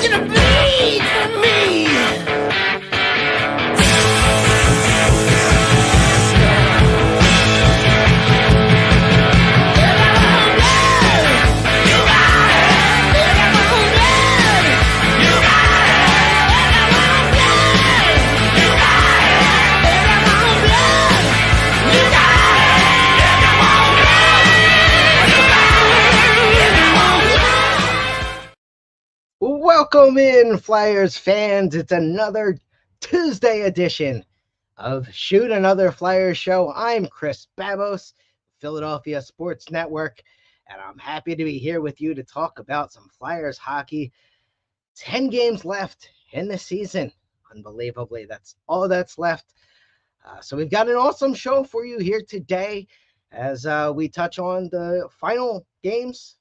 gonna bleed for me. Welcome in, Flyers fans. It's another Tuesday edition of Shoot Another Flyers Show. I'm Chris Babos, Philadelphia Sports Network, and I'm happy to be here with you to talk about some Flyers hockey. 10 games left in the season. Unbelievably, that's all that's left. So we've got an awesome show for you here today as we touch on the final games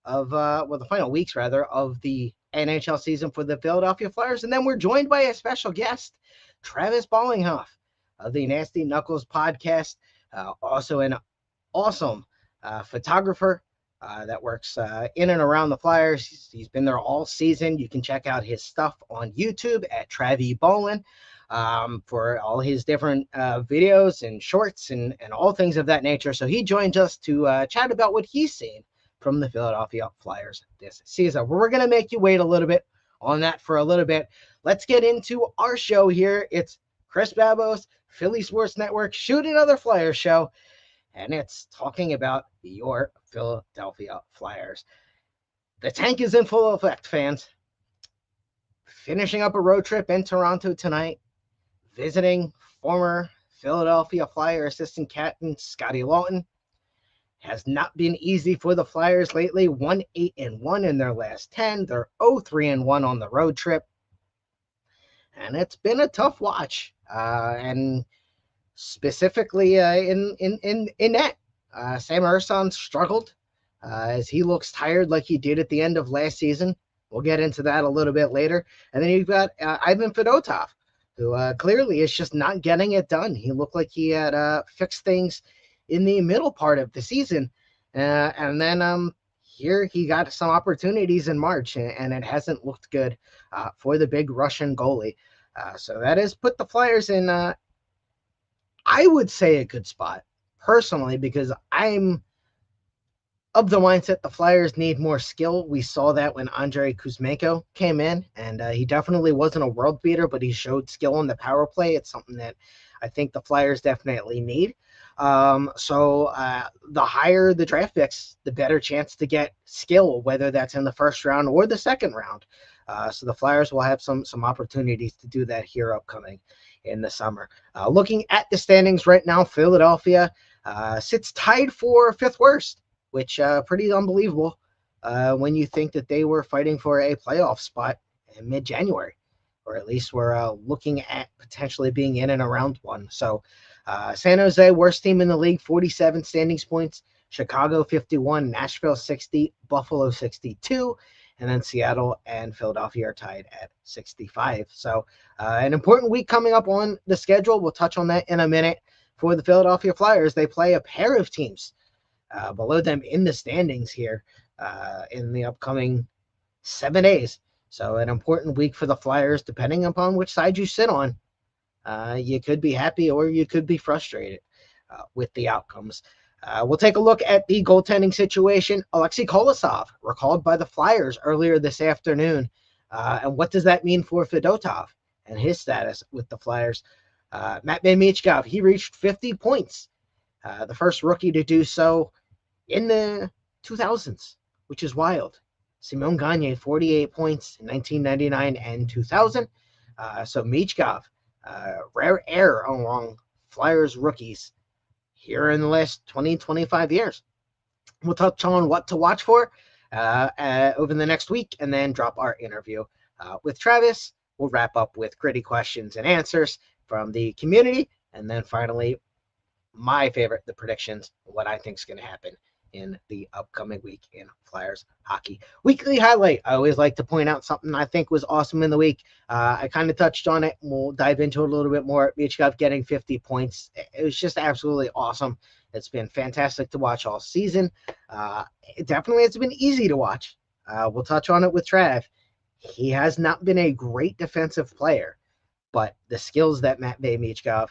of, the final weeks, rather, of the NHL season for the Philadelphia Flyers. And then we're joined by a special guest, Travis Bollinghoff of the Nasty Knuckles podcast, also an awesome photographer that works in and around the Flyers. He's been there all season. You can check out his stuff on YouTube at Travi Bolin for all his different videos and shorts and all things of that nature. So he joined us to chat about what he's seen from the Philadelphia Flyers this season. We're going to make you wait a little bit on that for a little bit. Let's get into our show here. It's Chris Babos, Philly Sports Network, Shoot Another Flyers show, and it's talking about your Philadelphia Flyers. The tank is in full effect, fans. Finishing up a road trip in Toronto tonight, visiting former Philadelphia Flyer assistant captain Scotty Lawton. Has not been easy for the Flyers lately. 1-8-1 in their last 10. They're 0-3-1 on the road trip. And it's been a tough watch. And specifically in net. Sam Ersson struggled as he looks tired like he did at the end of last season. We'll get into that a little bit later. And then you've got Ivan Fedotov, who clearly is just not getting it done. He looked like he had fixed things in the middle part of the season. And then here he got some opportunities in March, and it hasn't looked good for the big Russian goalie. So that has put the Flyers in, I would say, a good spot, personally, because I'm of the mindset the Flyers need more skill. We saw that when Andrei Kuzmenko came in, and he definitely wasn't a world beater, but he showed skill on the power play. It's something that I think the Flyers definitely need. So the higher the draft picks, the better chance to get skill, whether that's in the first round or the second round. So the Flyers will have some opportunities to do that here upcoming in the summer. Looking at the standings right now, Philadelphia sits tied for fifth worst, which pretty unbelievable when you think that they were fighting for a playoff spot in mid-January, or at least we're looking at potentially being in and around one. So San Jose, worst team in the league, 47 standings points. Chicago, 51. Nashville, 60. Buffalo, 62. And then Seattle and Philadelphia are tied at 65. So an important week coming up on the schedule. We'll touch on that in a minute. For the Philadelphia Flyers, they play a pair of teams below them in the standings here in the upcoming 7 days. So an important week for the Flyers, depending upon which side you sit on. You could be happy or you could be frustrated with the outcomes. We'll take a look at the goaltending situation. Alexei Kolosov recalled by the Flyers earlier this afternoon. And what does that mean for Fedotov and his status with the Flyers? Matvei Michkov, he reached 50 points. The first rookie to do so in the 2000s, which is wild. Simon Gagne, 48 points in 1999 and 2000. So Michkov, rare air among Flyers rookies here in the last 20, 25 years. We'll touch on what to watch for over the next week and then drop our interview with Travis. We'll wrap up with gritty questions and answers from the community. And then finally, my favorite, the predictions, what I think is going to happen in the upcoming week in Flyers hockey. Weekly highlight. I always like to point out something I think was awesome in the week. I kind of touched on it. We'll dive into it a little bit more. Michkov getting 50 points. It was just absolutely awesome. It's been fantastic to watch all season. It definitely has been easy to watch. We'll touch on it with Trav. He has not been a great defensive player, but the skills that Matvei Michkov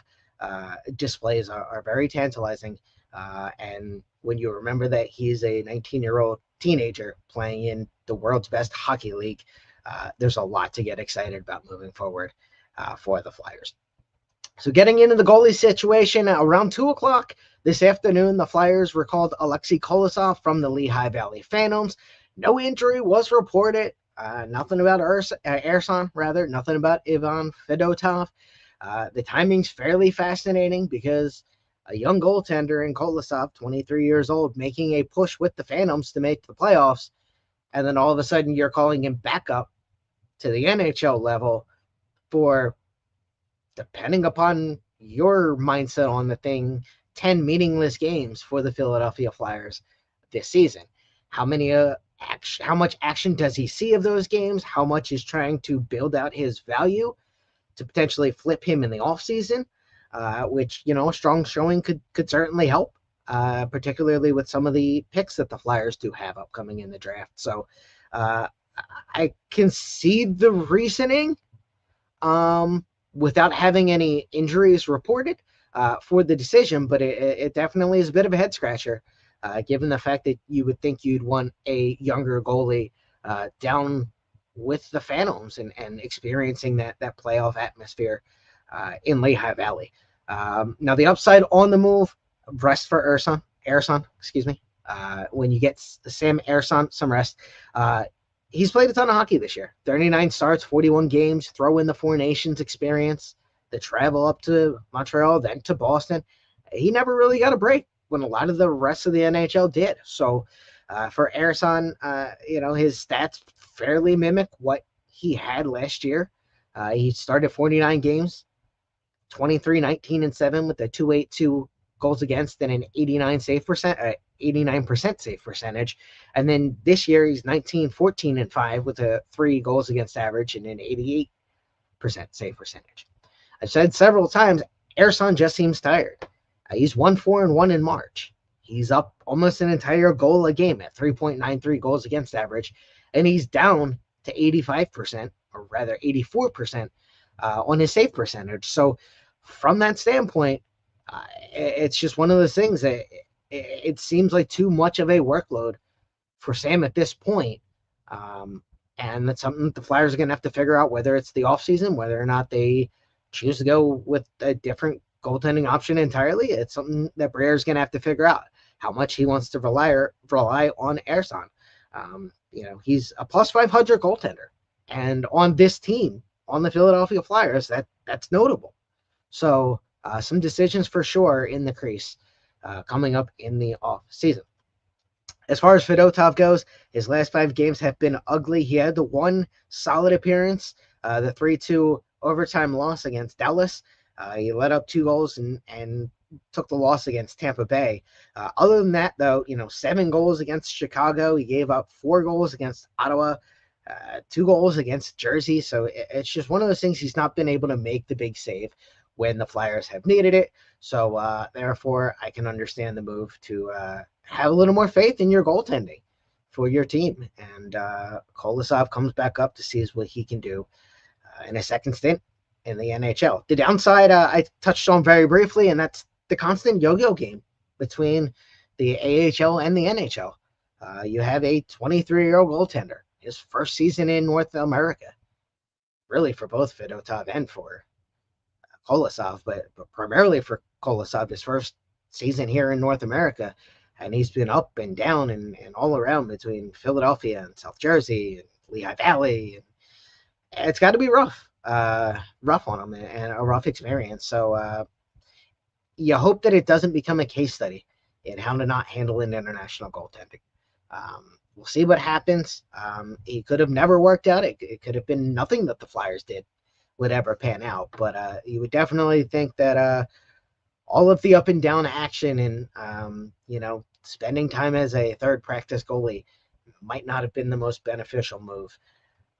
displays are very tantalizing. And when you remember that he's a 19-year-old teenager playing in the world's best hockey league, there's a lot to get excited about moving forward for the Flyers. So getting into the goalie situation, around 2 o'clock this afternoon, the Flyers recalled Alexei Kolosov from the Lehigh Valley Phantoms. No injury was reported. Nothing about Ersan, nothing about Ivan Fedotov. The timing's fairly fascinating because a young goaltender in Kolosov, 23 years old, making a push with the Phantoms to make the playoffs, and then all of a sudden you're calling him back up to the NHL level for, depending upon your mindset on the thing, 10 meaningless games for the Philadelphia Flyers this season. How much action does he see of those games? How much is trying to build out his value to potentially flip him in the offseason, which, a strong showing could certainly help, particularly with some of the picks that the Flyers do have upcoming in the draft. So I can see the reasoning without having any injuries reported for the decision, but it definitely is a bit of a head scratcher, given the fact that you would think you'd want a younger goalie down with the Phantoms and experiencing that playoff atmosphere in Lehigh Valley. Now the upside on the move, rest for Ersan, excuse me. When you get Sam Ersan some rest, he's played a ton of hockey this year. 39 starts, 41 games, throw in the Four Nations experience, the travel up to Montreal, then to Boston. He never really got a break when a lot of the rest of the NHL did. So for Ersan, his stats fairly mimic what he had last year. He started 49 games, 23, 19, and 7 with a 2.82 goals against and an 89% save percentage. And then this year he's 19, 14, and 5 with a 3 goals against average and an 88% save percentage. I've said several times, Ersan just seems tired. He's 1-4-1 in March. He's up almost an entire goal a game at 3.93 goals against average, and he's down to 85%, or rather 84% on his save percentage. So from that standpoint, it's just one of those things that it seems like too much of a workload for Sam at this point. And that's something that the Flyers are going to have to figure out, whether it's the offseason, whether or not they choose to go with a different goaltending option entirely. It's something that Breyer's going to have to figure out, how much he wants to rely on Ersan. He's a plus 500 goaltender. And on this team, on the Philadelphia Flyers, that's notable. So some decisions for sure in the crease coming up in the off season. As far as Fedotov goes, his last 5 games have been ugly. He had the one solid appearance, the 3-2 overtime loss against Dallas. He let up 2 goals and took the loss against Tampa Bay. Other than that, though, 7 goals against Chicago. He gave up 4 goals against Ottawa, 2 goals against Jersey. So it's just one of those things. He's not been able to make the big save when the Flyers have needed it. So therefore, I can understand the move to have a little more faith in your goaltending for your team. And Kolosov comes back up to see what he can do in a second stint in the NHL. The downside I touched on very briefly, and that's the constant yo-yo game between the AHL and the NHL. You have a 23-year-old goaltender, his first season in North America, really for both Fedotov and for Kolosov, but primarily for Kolosov, his first season here in North America. And he's been up and down and all around between Philadelphia and South Jersey and Lehigh Valley. And it's got to be rough on him and a rough experience. So you hope that it doesn't become a case study in how to not handle an international goaltending. We'll see what happens. He could have never worked out. It could have been nothing that the Flyers did would ever pan out. But you would definitely think that all of the up and down action and, spending time as a third practice goalie might not have been the most beneficial move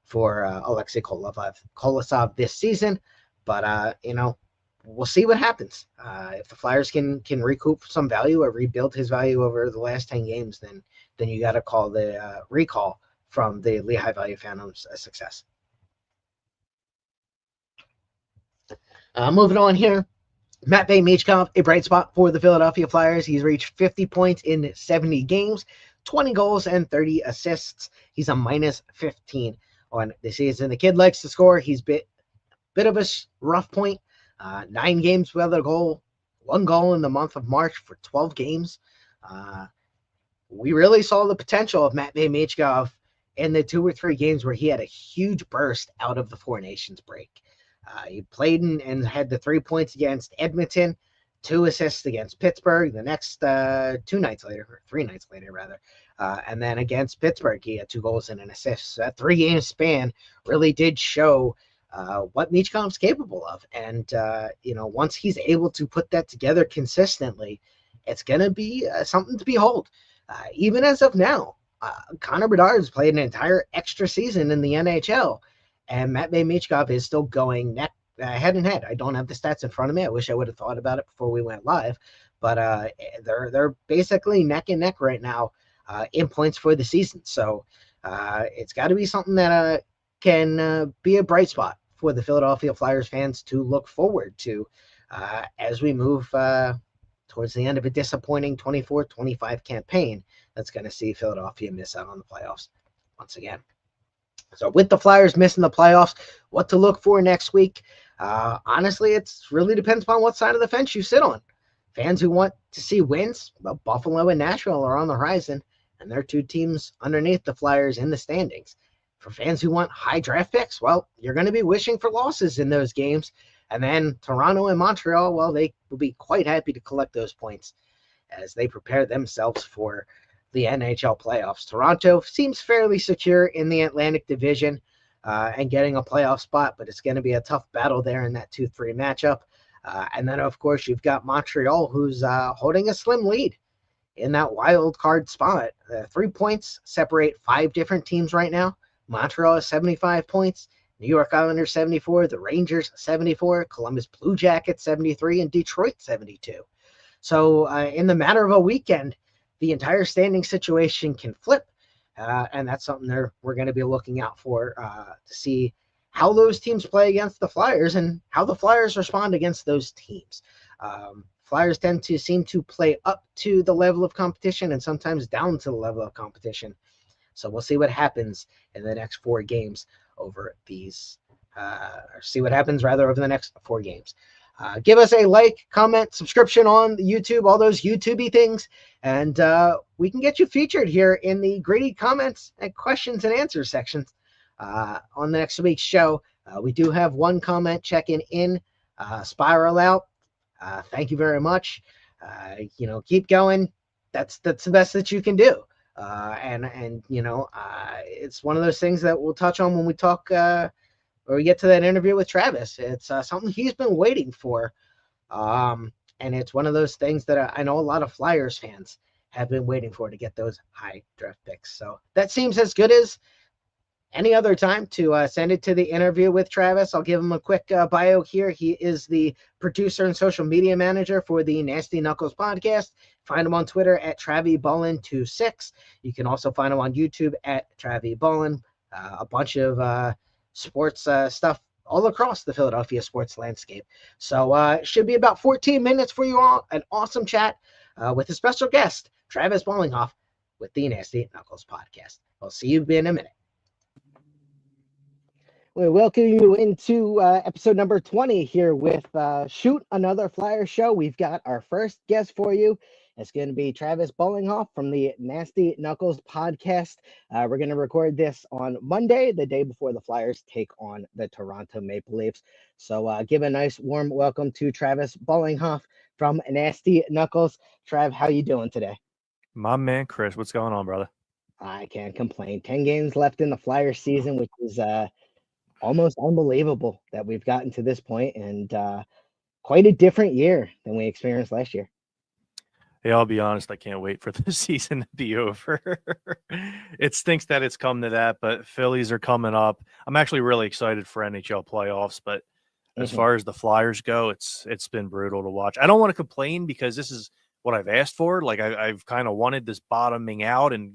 for Alexei Kolosov this season. But, we'll see what happens. If the Flyers can recoup some value or rebuild his value over the last 10 games, then you got to call the recall from the Lehigh Valley Phantoms' success. Moving on here, Matvei Michkov, a bright spot for the Philadelphia Flyers. He's reached 50 points in 70 games, 20 goals, and 30 assists. He's a minus 15 on the season. The kid likes to score. He's bit of a rough point. 9 games without a goal, 1 goal in the month of March for 12 games. We really saw the potential of Matvei Michkov in the 2 or 3 games where he had a huge burst out of the Four Nations break. He played and had the 3 points against Edmonton, 2 assists against Pittsburgh. The next 3 nights later, rather. And then against Pittsburgh, he had 2 goals and an assist. So that 3-game span really did show what Michkov's capable of. And, once he's able to put that together consistently, it's going to be something to behold. Even as of now, Connor Bedard's played an entire extra season in the NHL, and Matvei Michkov is still going head and head. I don't have the stats in front of me. I wish I would have thought about it before we went live, but they're basically neck and neck right now in points for the season. So it's got to be something that can be a bright spot for the Philadelphia Flyers fans to look forward to as we move towards the end of a disappointing 24-25 campaign that's going to see Philadelphia miss out on the playoffs once again. So with the Flyers missing the playoffs, what to look for next week? Honestly, it really depends upon what side of the fence you sit on. Fans who want to see wins, well, Buffalo and Nashville are on the horizon, and they're 2 teams underneath the Flyers in the standings. For fans who want high draft picks, well, you're going to be wishing for losses in those games. And then Toronto and Montreal, well, they will be quite happy to collect those points as they prepare themselves for the NHL playoffs. Toronto seems fairly secure in the Atlantic Division and getting a playoff spot, but it's going to be a tough battle there in that 2-3 matchup. And then, of course, you've got Montreal, who's holding a slim lead in that wild card spot. 3 points separate 5 different teams right now. Montreal has 75 points. New York Islanders 74, the Rangers 74, Columbus Blue Jackets 73, and Detroit 72. So in the matter of a weekend, the entire standing situation can flip, and that's something we're going to be looking out for to see how those teams play against the Flyers and how the Flyers respond against those teams. Flyers tend to seem to play up to the level of competition and sometimes down to the level of competition. So we'll see what happens in the next 4 games over these, over the next 4 games. Give us a like, comment, subscription on YouTube, all those YouTubey things, and we can get you featured here in the graded comments and questions and answers sections on the next week's show. We do have 1 comment checking in, Spiral out. Thank you very much. Keep going. That's the best that you can do. It's one of those things that we'll touch on when we talk or we get to that interview with Travis. It's something he's been waiting for. And it's one of those things that I know a lot of Flyers fans have been waiting for to get those high draft picks. So that seems as good as any other time to send it to the interview with Travis. I'll give him a quick bio here. He is the producer and social media manager for the Nasty Knuckles podcast. Find him on Twitter at TravyBullin26. You can also find him on YouTube at TravyBullin. A bunch of sports stuff all across the Philadelphia sports landscape. So it should be about 14 minutes for you all. An awesome chat with a special guest, Travis Bollinghoff, with the Nasty Knuckles podcast. I'll see you in a minute. We welcome you into episode number 20 here with Shoot Another Flyer Show. We've got our first guest for you. It's going to be Travis Bollinghoff from the Nasty Knuckles podcast. We're going to record this on Monday, the day before the Flyers take on the Toronto Maple Leafs. So give a nice warm welcome to Travis Bollinghoff from Nasty Knuckles. Trav, how you doing today? My man, Chris, what's going on, brother? I can't complain. 10 games left in the Flyers season, which is almost unbelievable that we've gotten to this point, and quite a different year than we experienced last year. Hey, I'll be honest, I can't wait for the season to be over. It stinks that it's come to that, but Phillies are coming up. I'm actually really excited for NHL playoffs, but as far as the Flyers go, it's been brutal to watch. I don't want to complain because this is what I've asked for. Like I've kind of wanted this bottoming out and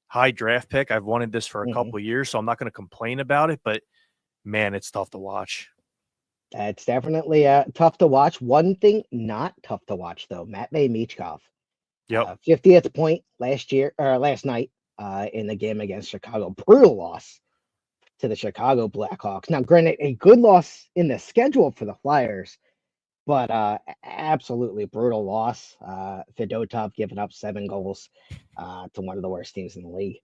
high draft pick. I've wanted this for a Mhm. couple of years, so I'm not going to complain about it. But man, it's tough to watch. It's definitely tough to watch. One thing not tough to watch though, Matvey Michkov, Yep. 50th point last night in the game against Chicago. Brutal loss to the Chicago Blackhawks. Now, granted, a good loss in the schedule for the Flyers, but absolutely brutal loss. Fedotov giving up 7 goals to one of the worst teams in the league.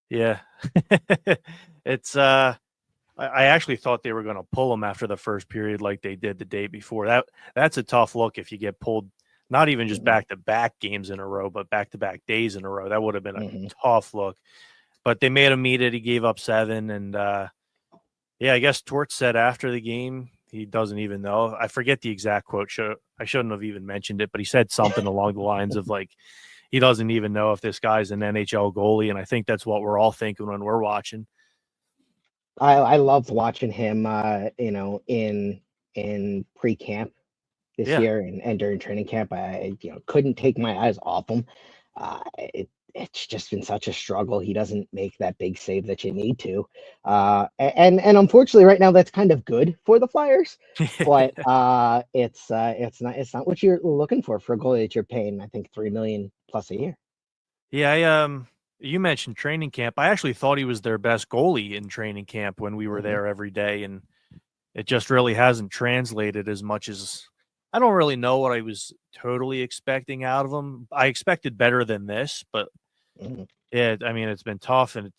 Yeah. It's I actually thought they were going to pull him after the first period like they did the day before. That's a tough look if you get pulled, not even just back-to-back games in a row, but back-to-back days in a row. That would have been a tough look. But they made him eat it. He gave up 7. And, yeah, I guess Torts said after the game he doesn't even know. I forget the exact quote. I shouldn't have even mentioned it, but he said something along the lines of, like, he doesn't even know if this guy's an NHL goalie, and I think that's what we're all thinking when we're watching. I loved watching him, in pre-camp this year and during training camp. I couldn't take my eyes off him. It's just been such a struggle. He doesn't make that big save that you need to, and unfortunately, right now that's kind of good for the Flyers. But it's not what you're looking for a goalie that you're paying, I think, $3 million plus a year. Yeah, you mentioned training camp. I actually thought he was their best goalie in training camp when we were there every day, and it just really hasn't translated as much as I don't really know what I was totally expecting out of him. I expected better than this, but yeah, I mean, it's been tough, and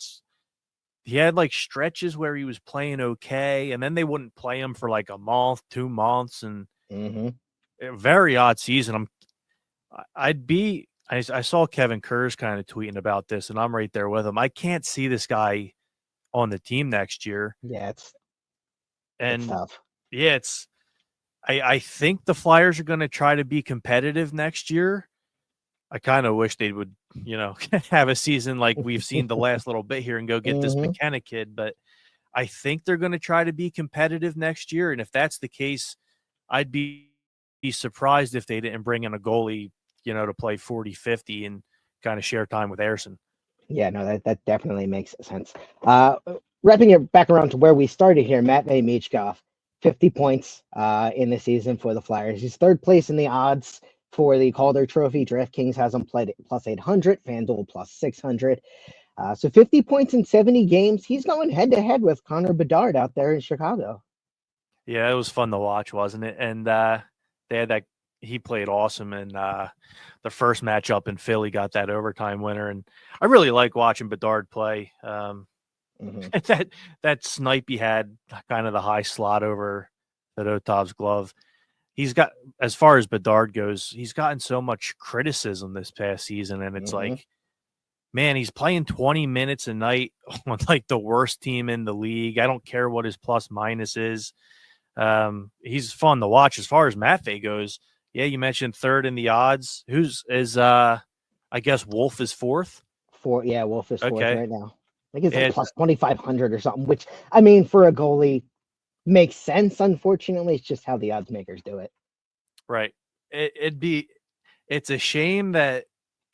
he had like stretches where he was playing okay, and then they wouldn't play him for like a month, 2 months, and a very odd season. I saw Kevin Kerr's kind of tweeting about this, and I'm right there with him. I can't see this guy on the team next year. Yeah, it's tough. Yeah, I think the Flyers are going to try to be competitive next year. I kind of wish they would, have a season like we've seen the last little bit here and go get this McKenna kid. But I think they're going to try to be competitive next year. And if that's the case, I'd be surprised if they didn't bring in a goalie, to play 40-50 and kind of share time with Ersson. Yeah, no, that definitely makes sense. Wrapping it back around to where we started here, Matvey Michkov, 50 points in the season for the Flyers. He's third place in the odds for the Calder Trophy. DraftKings has him played plus 800, FanDuel plus 600. So 50 points in 70 games. He's going head-to-head with Connor Bedard out there in Chicago. Yeah, it was fun to watch, wasn't it? And they had that. He played awesome, and the first matchup in Philly got that overtime winner. And I really like watching Bedard play. That snipe he had, kind of the high slot over Fedotov's glove. He's got, as far as Bedard goes, he's gotten so much criticism this past season, and it's like, man, he's playing 20 minutes a night on like the worst team in the league. I don't care what his plus minus is. He's fun to watch. As far as Matvey goes, yeah, you mentioned third in the odds. I guess Wolf is fourth? Wolf is fourth right now. I think it's like plus 2,500 or something, which, I mean, for a goalie makes sense. Unfortunately, it's just how the odds makers do it. Right. It's a shame that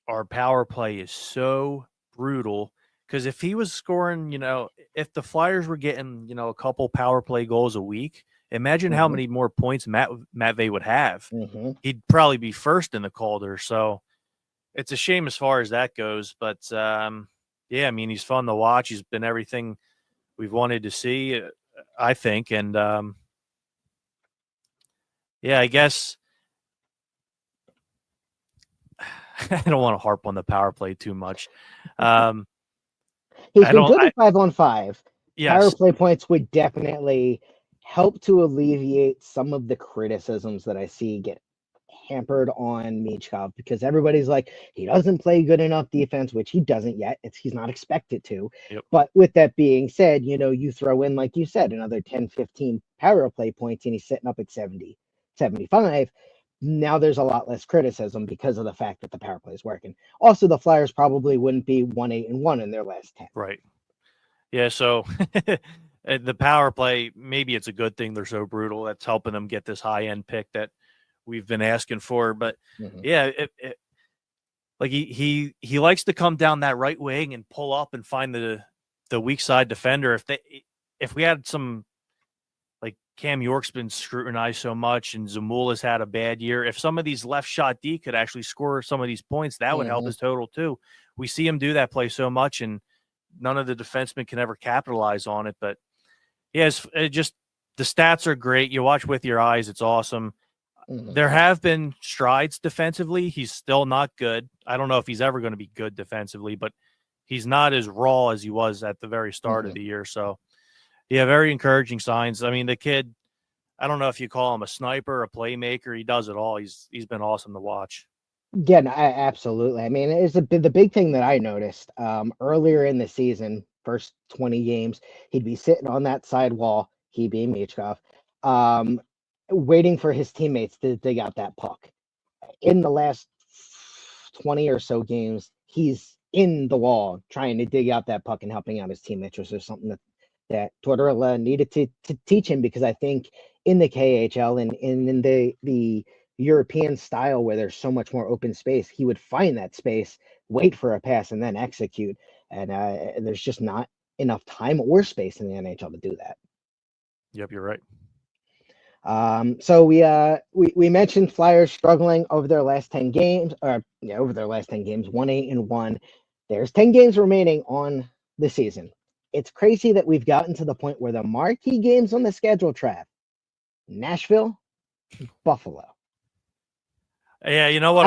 our power play is so brutal, because if he was scoring, if the Flyers were getting, a couple power play goals a week, imagine how many more points Matvey would have. He'd probably be first in the Calder. So it's a shame as far as that goes. But, yeah, I mean, he's fun to watch. He's been everything we've wanted to see, I think. And, yeah, I guess I don't want to harp on the power play too much. He's been good at 5-on-5. Yes. Power play points would definitely help to alleviate some of the criticisms that I see get hampered on Michkov, because everybody's like, he doesn't play good enough defense, which he doesn't yet. He's not expected to. But with that being said, you throw in, like you said, another 10, 15 power play points, and he's sitting up at 70, 75. Now there's a lot less criticism because of the fact that the power play is working. Also, the Flyers probably wouldn't be 1-8-1 in their last 10. Right. Yeah, so the power play, maybe it's a good thing they're so brutal. That's helping them get this high-end pick that we've been asking for. But, yeah, like he likes to come down that right wing and pull up and find the weak side defender. If we had some, like, Cam York's been scrutinized so much and Zamula's had a bad year, if some of these left shot D could actually score some of these points, that would help his total too. We see him do that play so much, and none of the defensemen can ever capitalize on it. But yes, just the stats are great. You watch with your eyes, it's awesome. There have been strides defensively. He's still not good. I don't know if he's ever going to be good defensively, but he's not as raw as he was at the very start of the year. So, yeah, very encouraging signs. I mean, the kid, I don't know if you call him a sniper, a playmaker. He does it all. He's been awesome to watch. Yeah, no, absolutely. I mean, it's the big thing that I noticed earlier in the season, first 20 games, he'd be sitting on that side wall, he being Michkov, waiting for his teammates to dig out that puck. In the last 20 or so games, he's in the wall trying to dig out that puck and helping out his teammates, which is something that Tortorella needed to teach him, because I think in the KHL and in the European style where there's so much more open space, he would find that space, wait for a pass, and then execute. And there's just not enough time or space in the NHL to do that. Yep, you're right. So we mentioned Flyers struggling over their last 10 games, over their last 10 games, 1-8-1. There's 10 games remaining on the season. It's crazy that we've gotten to the point where the marquee games on the schedule, Trav, Nashville, Buffalo. Yeah, you know what?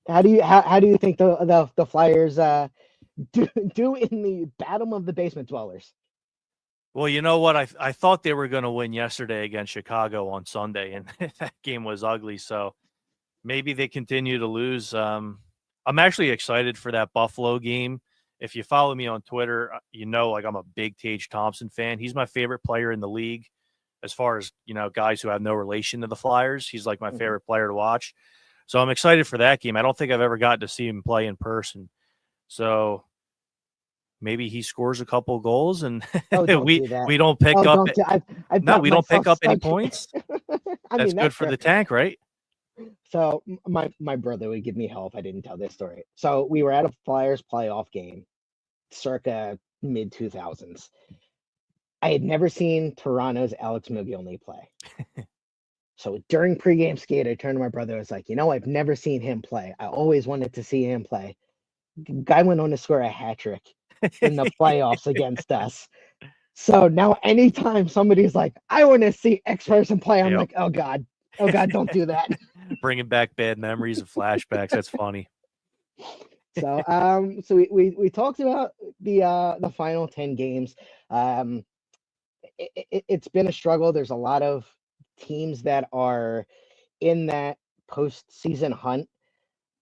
How do you think the Flyers do in the bottom of the basement dwellers? Well, you know what? I thought they were going to win yesterday against Chicago on Sunday, and that game was ugly. So maybe they continue to lose. I'm actually excited for that Buffalo game. If you follow me on Twitter, you know, like, I'm a big Tage Thompson fan. He's my favorite player in the league as far as, you know, guys who have no relation to the Flyers. He's like my favorite player to watch. So I'm excited for that game. I don't think I've ever gotten to see him play in person. So maybe he scores a couple goals and we don't pick up. We don't pick up any points. That's good for the tank, right? So my brother would give me hell if I didn't tell this story. So we were at a Flyers playoff game, circa mid 2000s. I had never seen Toronto's Alex Mogilny play. So during pregame skate, I turned to my brother. I was like, you know, I've never seen him play. I always wanted to see him play. Guy went on to score a hat trick in the playoffs against us. So now anytime somebody's like, I want to see X person play, I'm like, oh God, don't do that. Bringing back bad memories and flashbacks. That's funny. So we talked about the final 10 games. It's been a struggle. There's a lot of teams that are in that postseason hunt.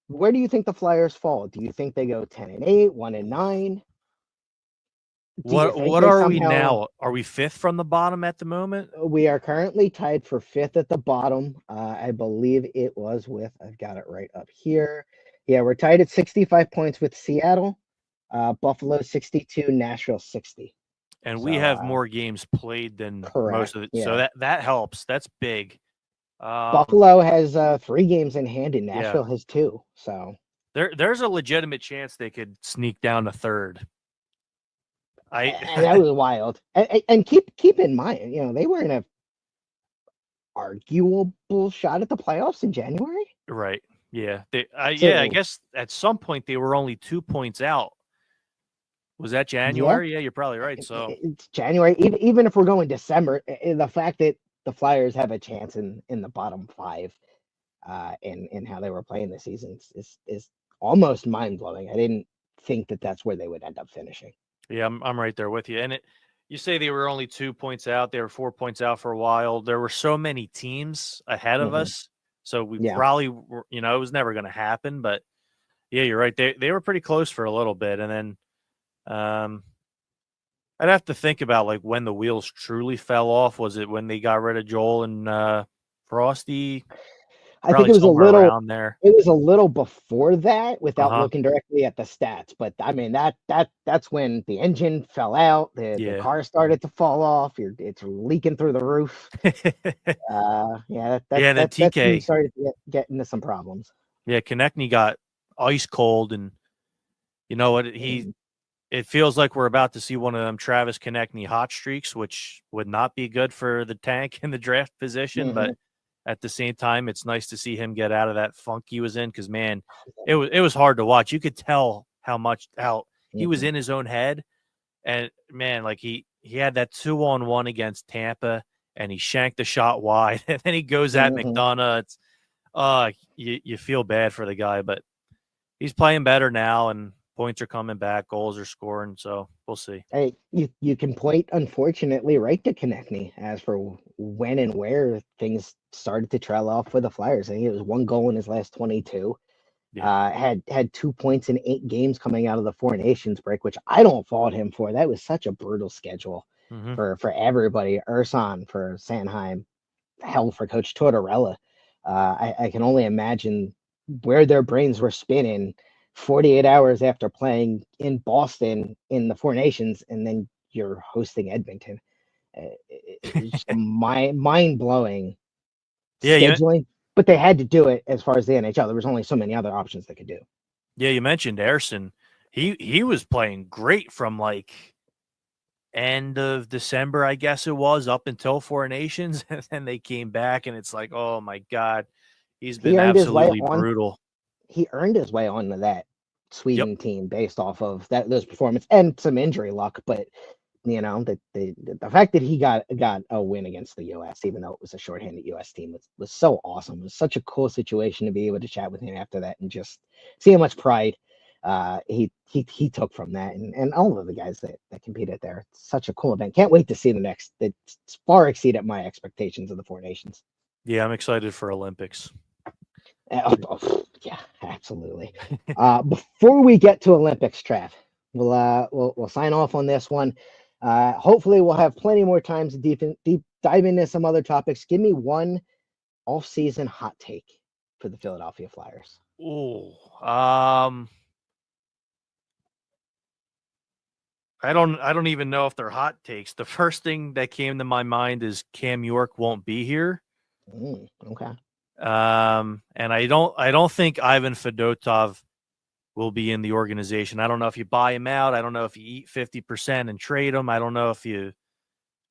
Where do you think the Flyers fall? Do you think they go 10-8, 1-9? What are we now? Are we fifth from the bottom at the moment? We are currently tied for fifth at the bottom. I believe it was with, I've got it right up here. Yeah, we're tied at 65 points with Seattle, Buffalo 62, Nashville 60. And we have more games played than most of it. Yeah. So that helps. That's big. Buffalo has 3 games in hand, and Nashville has 2. So there's a legitimate chance they could sneak down to third. And that was wild. And keep in mind, you know, they were in a arguable shot at the playoffs in January. Right. Yeah. I guess at some point they were only 2 points out. Was that January? Yeah, you're probably right. So it's January. Even if we're going December, the fact that the Flyers have a chance in the bottom 5 in how they were playing this season is almost mind-blowing. I didn't think that that's where they would end up finishing. Yeah, I'm right there with you. And you say they were only 2 points out. They were 4 points out for a while. There were so many teams ahead of us. So we probably were, you know, it was never going to happen. But yeah, you're right. They were pretty close for a little bit. And then I'd have to think about, like, when the wheels truly fell off. Was it when they got rid of Joel and Frosty? I think it was a little around there. It was a little before that, without looking directly at the stats. But I mean, that's when the engine fell out, the car started to fall off. It's leaking through the roof. And then TK started to get into some problems. Yeah, Konechny got ice cold, and you know what? It feels like we're about to see one of them Travis Konechny hot streaks, which would not be good for the tank in the draft position. But at the same time, it's nice to see him get out of that funk he was in, because man, it was hard to watch. You could tell how he was in his own head, and man, like he had that 2-on-1 against Tampa, and he shanked the shot wide, and then he goes at McDonough. It's you feel bad for the guy, but he's playing better now, and points are coming back, goals are scoring, so we'll see. Hey, you can point, unfortunately, right to Konechny as for when and where things started to trail off for the Flyers. I think it was 1 goal in his last 22. Yeah. Had 2 points in 8 games coming out of the Four Nations break, which I don't fault him for. That was such a brutal schedule for everybody. Urson for Sanheim, hell for Coach Tortorella. I can only imagine where their brains were spinning 48 hours after playing in Boston in the Four Nations, and then you're hosting Edmonton. It's just mind-blowing scheduling, but they had to do it as far as the NHL. There was only so many other options they could do. Yeah, you mentioned Ersson. He was playing great from like end of December, I guess it was, up until Four Nations, and then they came back, and it's like, oh my God, he's been absolutely brutal. He earned his way onto that Sweden team based off of those performances and some injury luck, but you know, the fact that he got a win against the U.S., even though it was a shorthanded U.S. team, was so awesome. It was such a cool situation to be able to chat with him after that and just see how much pride he took from that, and all of the guys that competed there. It's such a cool event. Can't wait to see the next. It's far exceeded my expectations of the Four Nations. Yeah, I'm excited for Olympics. Yeah, absolutely. Before we get to Olympics, Trav, we'll sign off on this one. Hopefully we'll have plenty more time to deep dive into some other topics. Give me one off-season hot take for the Philadelphia Flyers. I don't even know if they're hot takes. The first thing that came to my mind is Cam York won't be here. Okay. And I don't think Ivan Fedotov will be in the organization. I don't know if you buy him out. I don't know if you eat 50% and trade him. I don't know if you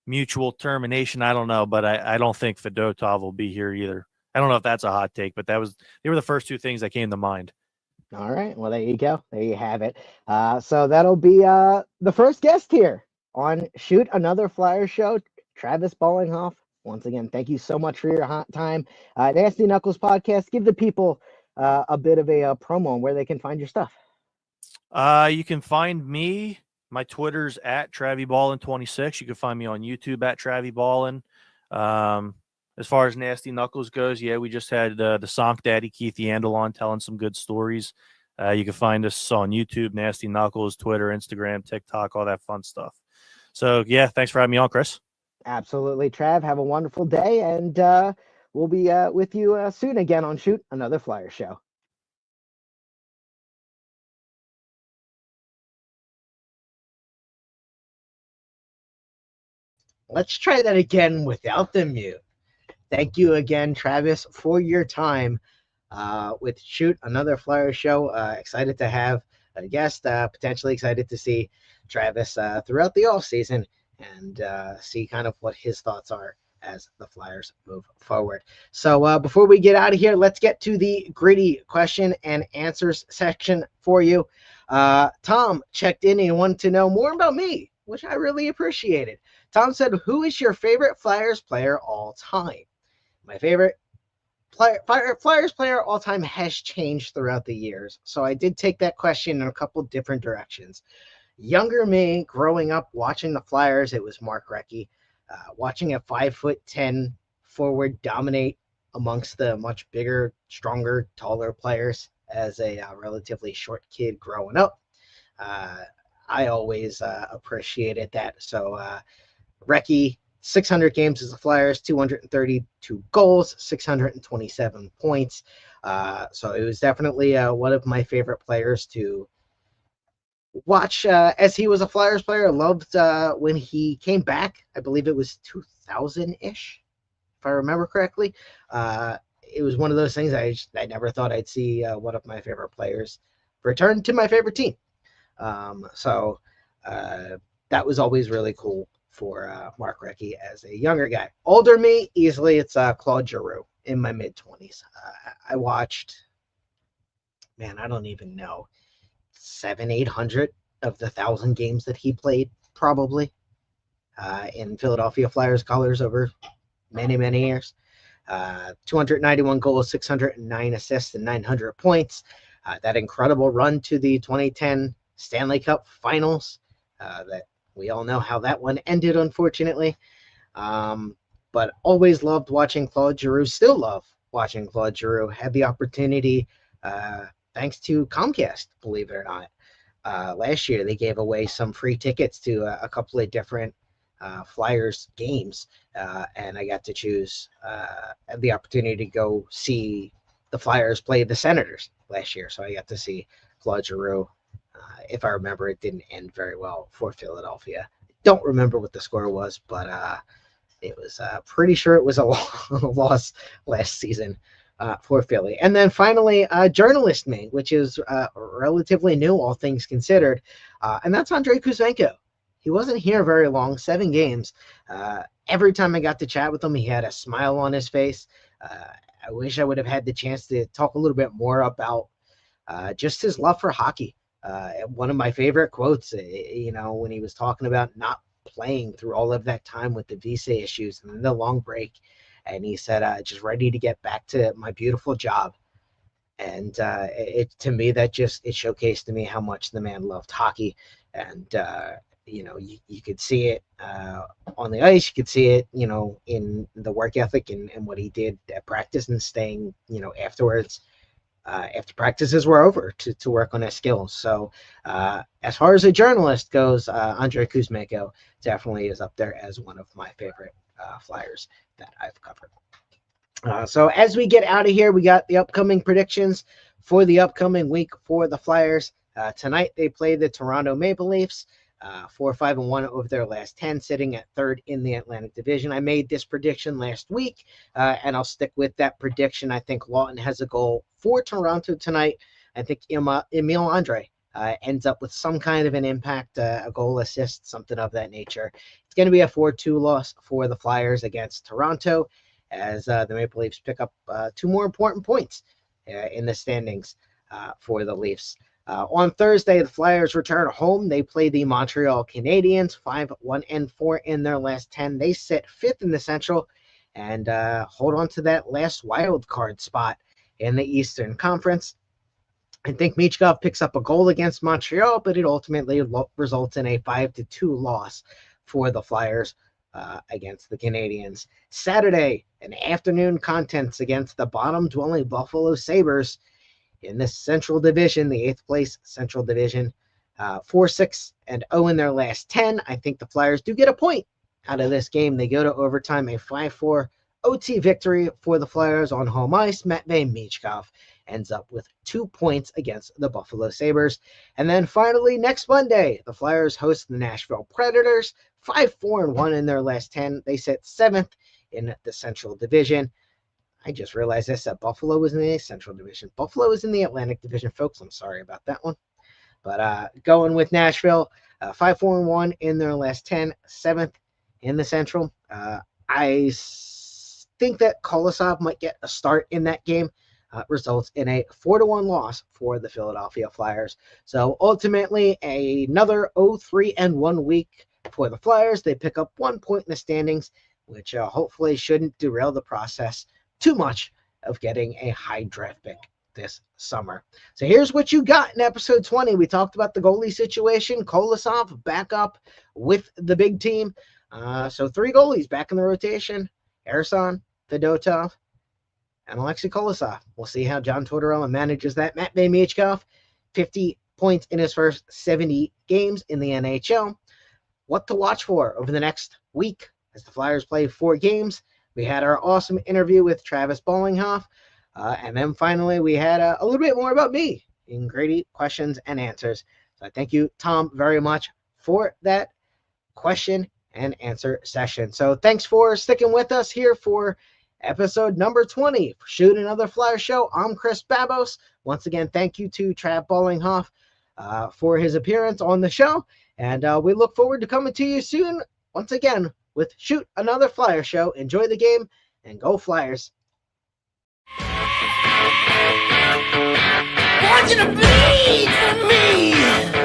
mutual termination. I don't know, but I don't think Fedotov will be here either. I don't know if that's a hot take, but they were the first two things that came to mind. All right. Well, there you go. There you have it. So that'll be the first guest here on Shoot Another Flyer Show, Travis Ballinghoff. Once again, thank you so much for your hot time. Nasty Knuckles Podcast, give the people a bit of a promo on where they can find your stuff. You can find me. My Twitter's at TravyBallin26. You can find me on YouTube at TravyBallin. As far as Nasty Knuckles goes, yeah, we just had the Sonk Daddy Keith Yandel on telling some good stories. You can find us on YouTube, Nasty Knuckles, Twitter, Instagram, TikTok, all that fun stuff. So, yeah, thanks for having me on, Chris. Absolutely, Trav. Have a wonderful day, and we'll be with you soon again on Shoot Another Flyer Show. Let's try that again without the mute. Thank you again, Travis, for your time with Shoot Another Flyer Show. Excited to have a guest, potentially excited to see Travis throughout the offseason and see kind of what his thoughts are as the Flyers move forward. So before we get out of here, let's get to the gritty question and answers section for you. Tom checked in and wanted to know more about me, which I really appreciated. Tom said, who is your favorite Flyers player all time? My favorite Flyers player all time has changed throughout the years. So I did take that question in a couple different directions. Younger me, growing up watching the Flyers, it was Mark Recchi. Watching a 5'10" forward dominate amongst the much bigger, stronger, taller players as a relatively short kid growing up. I always appreciated that. So Recchi, 600 games as the Flyers, 232 goals, 627 points. So it was definitely one of my favorite players to watch as he was a Flyers player. I loved when he came back. I believe it was 2000-ish, if I remember correctly. it was one of those things I never thought I'd see one of my favorite players return to my favorite team. So that was always really cool for Mark Recchi as a younger guy. Older me, easily it's Claude Giroux in my mid-20s. I watched, man, I don't even know, 700-800 of the 1,000 games that he played, probably, in Philadelphia Flyers colors over many, many years. 291 goals, 609 assists, and 900 points. That incredible run to the 2010 Stanley Cup Finals that we all know how that one ended, unfortunately. But always loved watching Claude Giroux, still love watching Claude Giroux. Had the opportunity, thanks to Comcast, believe it or not. Last year, they gave away some free tickets to a couple of different Flyers games, and I got to choose the opportunity to go see the Flyers play the Senators last year. So I got to see Claude Giroux. If I remember, it didn't end very well for Philadelphia. Don't remember what the score was, but it was pretty sure it was a loss last season for Philly. And then finally, Journalist Me, which is relatively new, all things considered, and that's Andrei Kuzmenko. He wasn't here very long, 7 games. Every time I got to chat with him, he had a smile on his face. I wish I would have had the chance to talk a little bit more about just his love for hockey. One of my favorite quotes, when he was talking about not playing through all of that time with the visa issues and the long break. And he said, just ready to get back to my beautiful job. And to me, that just, it showcased to me how much the man loved hockey. And, you could see it on the ice. You could see it, in the work ethic and what he did at practice and staying, afterwards. After practices were over to work on his skills. So as far as a journalist goes, Andrei Kuzmenko definitely is up there as one of my favorite Flyers that I've covered. So as we get out of here, we got the upcoming predictions for the upcoming week for the Flyers. Tonight they play the Toronto Maple Leafs. 4-5-1 over their last 10, sitting at 3rd in the Atlantic Division. I made this prediction last week, and I'll stick with that prediction. I think Lawton has a goal for Toronto tonight. I think Emil Andre ends up with some kind of an impact, a goal, assist, something of that nature. It's going to be a 4-2 loss for the Flyers against Toronto as the Maple Leafs pick up 2 more important points in the standings for the Leafs. On Thursday, the Flyers return home. They play the Montreal Canadiens, 5-1-4 in their last 10. They sit 5th in the Central and hold on to that last wild card spot in the Eastern Conference. I think Michkov picks up a goal against Montreal, but it ultimately results in a 5-2 loss for the Flyers against the Canadiens. Saturday, an afternoon contest against the bottom-dwelling Buffalo Sabres in the Central Division, the 8th place Central Division, 4-6-0 in their last 10. I think the Flyers do get a point out of this game. They go to overtime, a 5-4 OT victory for the Flyers on home ice. Matvei Michkov ends up with 2 points against the Buffalo Sabres. And then finally, next Monday, the Flyers host the Nashville Predators, 5-4-1 in their last 10. They sit 7th in the Central Division. I just realized I said Buffalo was in the Central Division. Buffalo is in the Atlantic Division, folks. I'm sorry about that one. But going with Nashville, 5-4-1 in their last 10, 7th in the Central. I think that Kolosov might get a start in that game. Results in a 4-1 loss for the Philadelphia Flyers. So ultimately, another 0-3-1 week for the Flyers. They pick up 1 point in the standings, which hopefully shouldn't derail the process too much of getting a high draft pick this summer. So here's what you got in episode 20. We talked about the goalie situation. Kolosov back up with the big team. So 3 goalies back in the rotation. Ersan, Fedotov, and Alexei Kolosov. We'll see how John Tortorella manages that. Matvei Michkov, 50 points in his first 70 games in the NHL. What to watch for over the next week as the Flyers play 4 games. We had our awesome interview with Travis Bollinghoff. And then finally, we had a little bit more about me in Grady questions and answers. So I thank you, Tom, very much for that question and answer session. So thanks for sticking with us here for episode number 20 for Shoot Another Flyer Show. I'm Chris Babos. Once again, thank you to Trav Bollinghoff for his appearance on the show. And we look forward to coming to you soon, once again, with Shoot Another Flyer Show. Enjoy the game and go Flyers. Want you to bleed for me.